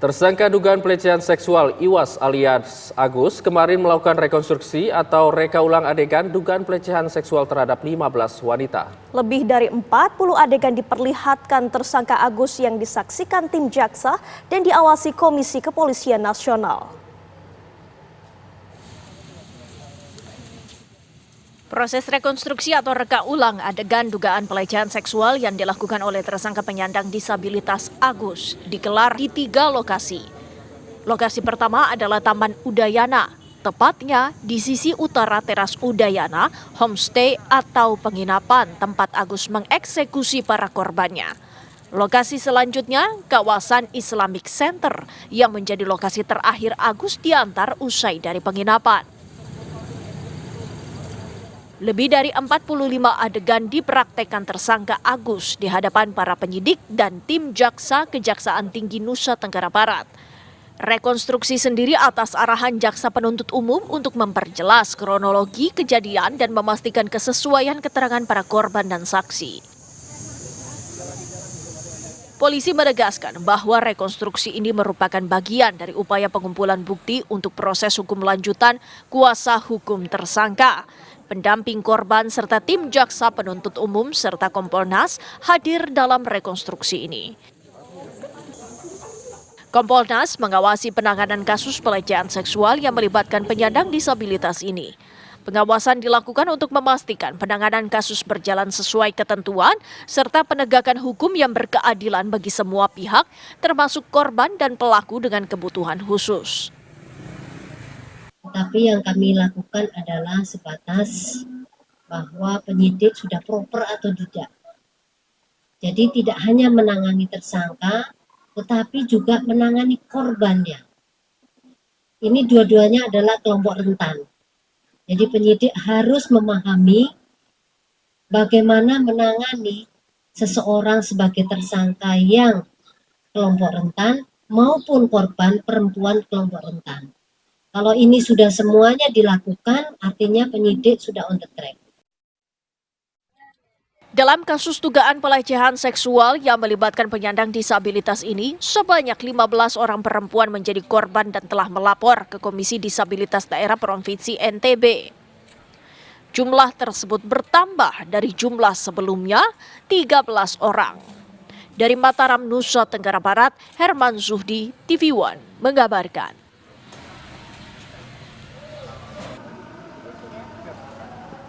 Tersangka dugaan pelecehan seksual Iwas alias Agus kemarin melakukan rekonstruksi atau reka ulang adegan dugaan pelecehan seksual terhadap 15 wanita. Lebih dari 40 adegan diperlihatkan tersangka Agus yang disaksikan tim jaksa dan diawasi Komisi Kepolisian Nasional. Proses rekonstruksi atau reka ulang adegan dugaan pelecehan seksual yang dilakukan oleh tersangka penyandang disabilitas Agus digelar di 3 lokasi. Lokasi pertama adalah Taman Udayana, tepatnya di sisi utara teras Udayana, homestay atau penginapan tempat Agus mengeksekusi para korbannya. Lokasi selanjutnya, kawasan Islamic Center yang menjadi lokasi terakhir Agus diantar usai dari penginapan. Lebih dari 45 adegan dipraktekkan tersangka Agus di hadapan para penyidik dan tim jaksa Kejaksaan Tinggi Nusa Tenggara Barat. Rekonstruksi sendiri atas arahan jaksa penuntut umum untuk memperjelas kronologi kejadian dan memastikan kesesuaian keterangan para korban dan saksi. Polisi menegaskan bahwa rekonstruksi ini merupakan bagian dari upaya pengumpulan bukti untuk proses hukum lanjutan kuasa hukum tersangka. Pendamping korban serta tim jaksa penuntut umum serta Kompolnas hadir dalam rekonstruksi ini. Kompolnas mengawasi penanganan kasus pelecehan seksual yang melibatkan penyandang disabilitas ini. Pengawasan dilakukan untuk memastikan penanganan kasus berjalan sesuai ketentuan serta penegakan hukum yang berkeadilan bagi semua pihak, termasuk korban dan pelaku dengan kebutuhan khusus. Tapi yang kami lakukan adalah sebatas bahwa penyidik sudah proper atau tidak. Jadi tidak hanya menangani tersangka, tetapi juga menangani korbannya. Ini dua-duanya adalah kelompok rentan. Jadi penyidik harus memahami bagaimana menangani seseorang sebagai tersangka yang kelompok rentan maupun korban perempuan kelompok rentan. Kalau ini sudah semuanya dilakukan, artinya penyidik sudah on the track. Dalam kasus dugaan pelecehan seksual yang melibatkan penyandang disabilitas ini, sebanyak 15 orang perempuan menjadi korban dan telah melapor ke Komisi Disabilitas Daerah Provinsi NTB. Jumlah tersebut bertambah dari jumlah sebelumnya, 13 orang. Dari Mataram, Nusa Tenggara Barat, Herman Zuhdi, TV One, mengabarkan.